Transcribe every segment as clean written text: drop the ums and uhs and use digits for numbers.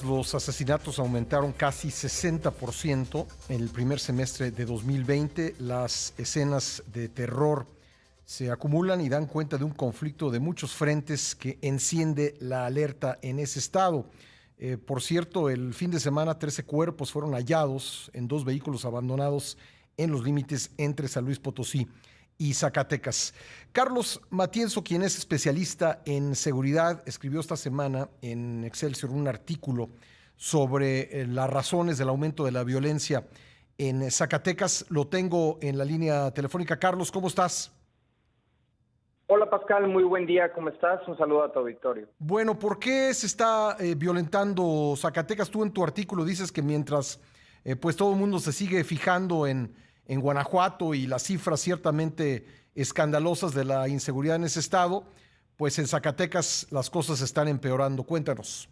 Los asesinatos aumentaron casi 60% en el primer semestre de 2020. Las escenas de terror se acumulan y dan cuenta de un conflicto de muchos frentes que enciende la alerta en ese estado. Por cierto, el fin de semana 13 cuerpos fueron hallados en dos vehículos abandonados en los límites entre San Luis Potosí y Zacatecas. Carlos Matienzo, quien es especialista en seguridad, escribió esta semana en Excelsior un artículo sobre las razones del aumento de la violencia en Zacatecas. Lo tengo en la línea telefónica. Carlos, ¿cómo estás? Hola Pascal, muy buen día, ¿cómo estás? Un saludo a tu auditorio. Bueno, ¿por qué se está violentando Zacatecas? Tú en tu artículo dices que mientras pues todo el mundo se sigue fijando en Guanajuato y las cifras ciertamente escandalosas de la inseguridad en ese estado, pues en Zacatecas las cosas están empeorando. Cuéntanos.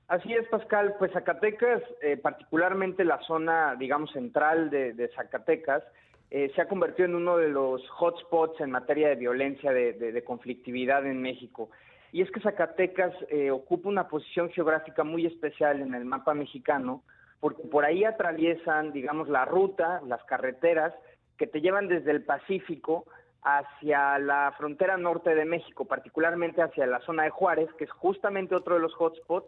Así es, Pascal, pues Zacatecas, particularmente la zona, digamos, central de Zacatecas, se ha convertido en uno de los hotspots en materia de violencia, de conflictividad en México. Y es que Zacatecas ocupa una posición geográfica muy especial en el mapa mexicano, porque por ahí atraviesan, digamos, la ruta, las carreteras que te llevan desde el Pacífico hacia la frontera norte de México, particularmente hacia la zona de Juárez, que es justamente otro de los hotspots,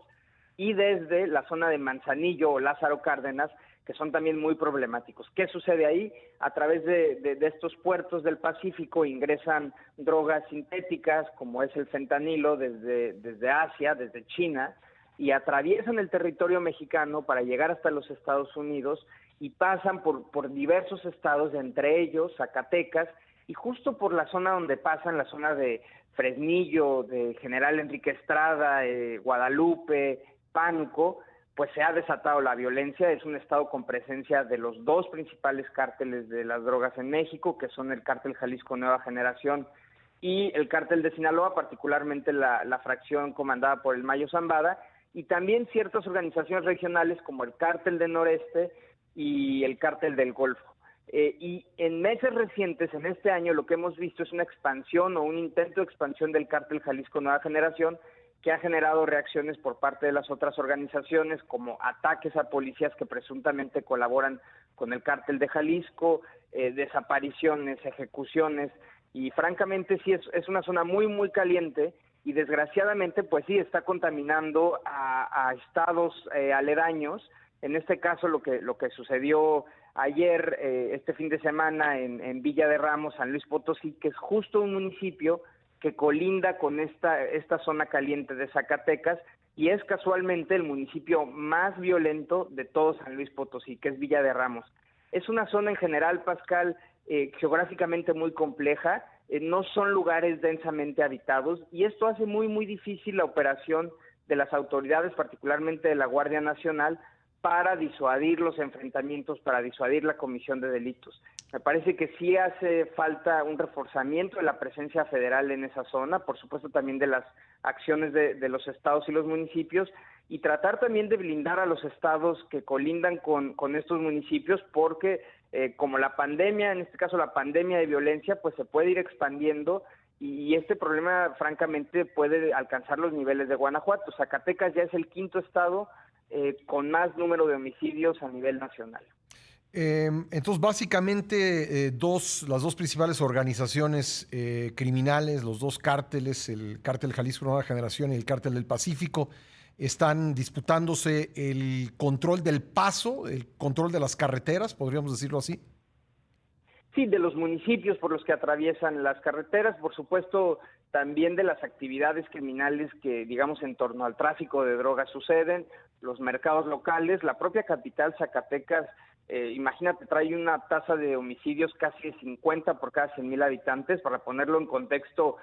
y desde la zona de Manzanillo o Lázaro Cárdenas, que son también muy problemáticos. ¿Qué sucede ahí? A través de estos puertos del Pacífico ingresan drogas sintéticas, como es el fentanilo, desde Asia, desde China, y atraviesan el territorio mexicano para llegar hasta los Estados Unidos y pasan por diversos estados, entre ellos Zacatecas, y justo por la zona donde pasan, la zona de Fresnillo, de General Enrique Estrada, Guadalupe, Pánuco, pues se ha desatado la violencia. Es un estado con presencia de los dos principales cárteles de las drogas en México, que son el cártel Jalisco Nueva Generación y el cártel de Sinaloa, particularmente la fracción comandada por el Mayo Zambada, y también ciertas organizaciones regionales como el cártel del Noreste y el cártel del Golfo. Y en meses recientes, en este año, lo que hemos visto es una expansión o un intento de expansión del cártel Jalisco Nueva Generación, que ha generado reacciones por parte de las otras organizaciones, como ataques a policías que presuntamente colaboran con el cártel de Jalisco, desapariciones, ejecuciones, y francamente sí es una zona muy, muy caliente, y desgraciadamente pues sí está contaminando a estados aledaños. En este caso lo que sucedió ayer, este fin de semana en Villa de Ramos, San Luis Potosí, que es justo un municipio que colinda con esta zona caliente de Zacatecas, y es casualmente el municipio más violento de todo San Luis Potosí, que es Villa de Ramos. Es una zona en general, Pascal, geográficamente muy compleja, no son lugares densamente habitados, y esto hace muy, muy difícil la operación de las autoridades, particularmente de la Guardia Nacional, para disuadir los enfrentamientos, para disuadir la comisión de delitos. Me parece que sí hace falta un reforzamiento de la presencia federal en esa zona, por supuesto también de las acciones de los estados y los municipios, y tratar también de blindar a los estados que colindan con estos municipios, porque como la pandemia, en este caso la pandemia de violencia, pues se puede ir expandiendo, y este problema francamente puede alcanzar los niveles de Guanajuato. Zacatecas ya es el quinto estado con más número de homicidios a nivel nacional. Entonces, básicamente, las dos principales organizaciones criminales, los dos cárteles, el cártel Jalisco Nueva Generación y el cártel del Pacífico, están disputándose el control del paso, el control de las carreteras, podríamos decirlo así. Sí, de los municipios por los que atraviesan las carreteras, por supuesto, también de las actividades criminales que, digamos, en torno al tráfico de drogas suceden, los mercados locales, la propia capital, Zacatecas, imagínate, trae una tasa de homicidios casi de 50 por cada 100,000 habitantes. Para ponerlo en contexto,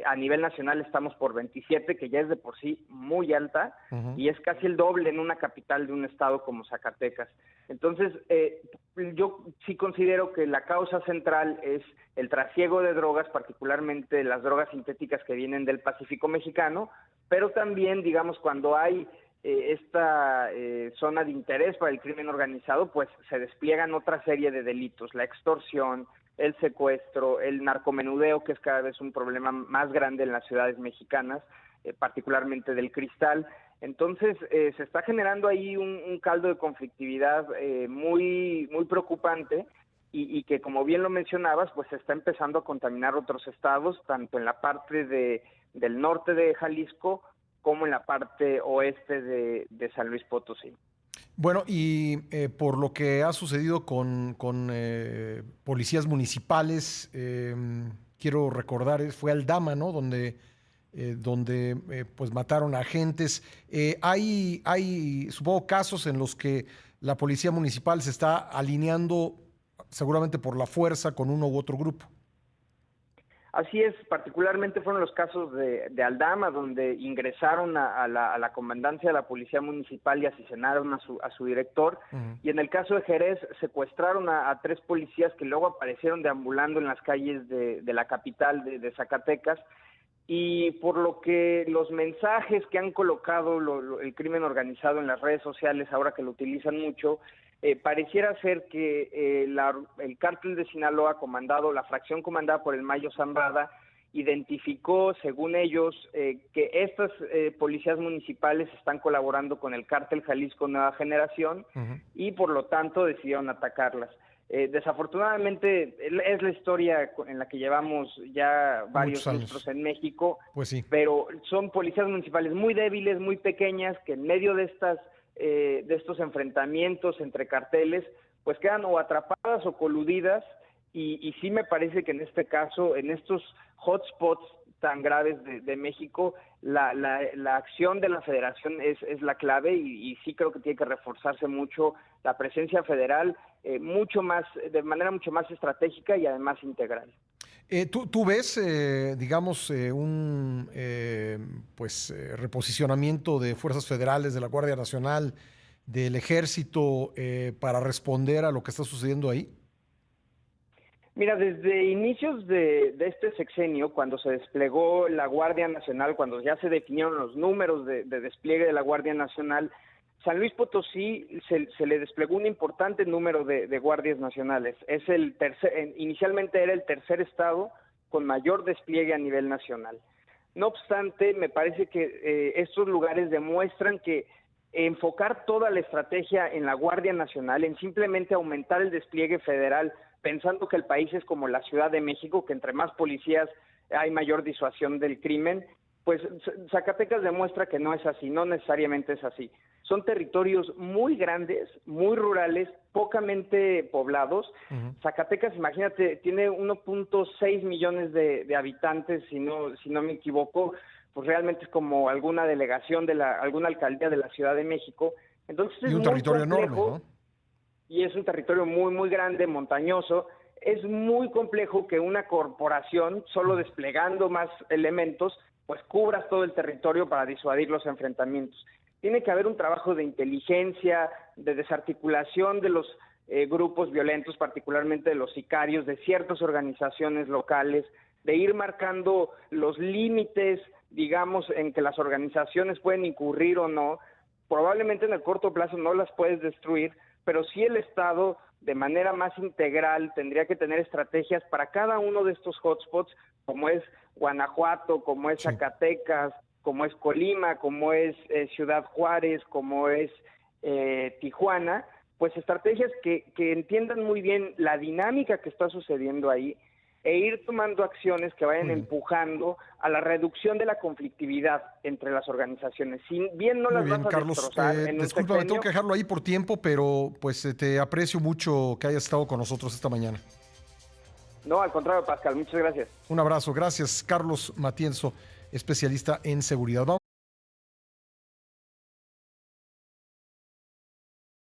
a nivel nacional estamos por 27, que ya es de por sí muy alta, Ujú. y es casi el doble en una capital de un estado como Zacatecas. Entonces, yo sí considero que la causa central es el trasiego de drogas, particularmente las drogas sintéticas que vienen del Pacífico mexicano, pero también, digamos, cuando hay esta zona de interés para el crimen organizado, pues se despliegan otra serie de delitos, la extorsión, el secuestro, el narcomenudeo, que es cada vez un problema más grande en las ciudades mexicanas, particularmente del Cristal, Entonces, se está generando ahí un caldo de conflictividad muy, muy preocupante y que, como bien lo mencionabas, pues se está empezando a contaminar otros estados, tanto en la parte del norte de Jalisco como en la parte oeste de San Luis Potosí. Bueno, y por lo que ha sucedido con policías municipales, quiero recordar, fue Aldama, ¿no? Donde pues mataron a agentes. Hay, supongo, casos en los que la policía municipal se está alineando seguramente por la fuerza con uno u otro grupo. Así es, particularmente fueron los casos de Aldama, donde ingresaron a la comandancia de la policía municipal y asesinaron a su director. Uh-huh. Y en el caso de Jerez, secuestraron a 3 policías que luego aparecieron deambulando en las calles de la capital de Zacatecas. Y por lo que los mensajes que han colocado el crimen organizado en las redes sociales, ahora que lo utilizan mucho, pareciera ser que el cártel de Sinaloa la fracción comandada por el Mayo Zambada, identificó, según ellos, que estas policías municipales están colaborando con el cártel Jalisco Nueva Generación, uh-huh, y por lo tanto decidieron atacarlas. Desafortunadamente es la historia en la que llevamos ya varios lustros en México, pues sí, pero son policías municipales muy débiles, muy pequeñas, que en medio de estos enfrentamientos entre carteles, pues quedan o atrapadas o coludidas, y sí me parece que en este caso, en estos hotspots tan graves de México, la acción de la federación es la clave, y sí creo que tiene que reforzarse mucho la presencia federal, mucho más, de manera mucho más estratégica y además integral. ¿Tú ves, digamos, reposicionamiento de fuerzas federales, de la Guardia Nacional, del Ejército, para responder a lo que está sucediendo ahí? Mira, desde inicios de este sexenio, cuando se desplegó la Guardia Nacional, cuando ya se definieron los números de despliegue de la Guardia Nacional, San Luis Potosí se le desplegó un importante número de guardias nacionales. Inicialmente era el tercer estado con mayor despliegue a nivel nacional. No obstante, me parece que estos lugares demuestran que enfocar toda la estrategia en la Guardia Nacional, en simplemente aumentar el despliegue federal, pensando que el país es como la Ciudad de México, que entre más policías hay mayor disuasión del crimen, pues Zacatecas demuestra que no es así, no necesariamente es así. Son territorios muy grandes, muy rurales, pocamente poblados. Uh-huh. Zacatecas, imagínate, tiene 1.6 millones de habitantes, si no me equivoco, pues realmente es como alguna delegación alguna alcaldía de la Ciudad de México. Entonces y un territorio enorme, ¿no? Y es un territorio muy, muy grande, montañoso. Es muy complejo que una corporación, solo desplegando más elementos, pues cubras todo el territorio para disuadir los enfrentamientos. Tiene que haber un trabajo de inteligencia, de desarticulación de los grupos violentos, particularmente de los sicarios, de ciertas organizaciones locales, de ir marcando los límites, digamos, en que las organizaciones pueden incurrir o no. Probablemente en el corto plazo no las puedes destruir, pero sí el Estado, de manera más integral, tendría que tener estrategias para cada uno de estos hotspots, como es Guanajuato, como es Zacatecas, como es Colima, como es Ciudad Juárez, como es Tijuana, pues estrategias que entiendan muy bien la dinámica que está sucediendo ahí, e ir tomando acciones que vayan empujando a la reducción de la conflictividad entre las organizaciones. Si bien no las vas a Carlos, destrozar en un discúlpame, sexenio, tengo que dejarlo ahí por tiempo, pero pues te aprecio mucho que hayas estado con nosotros esta mañana. No, al contrario, Pascal, muchas gracias. Un abrazo, gracias. Carlos Matienzo, especialista en seguridad. Vamos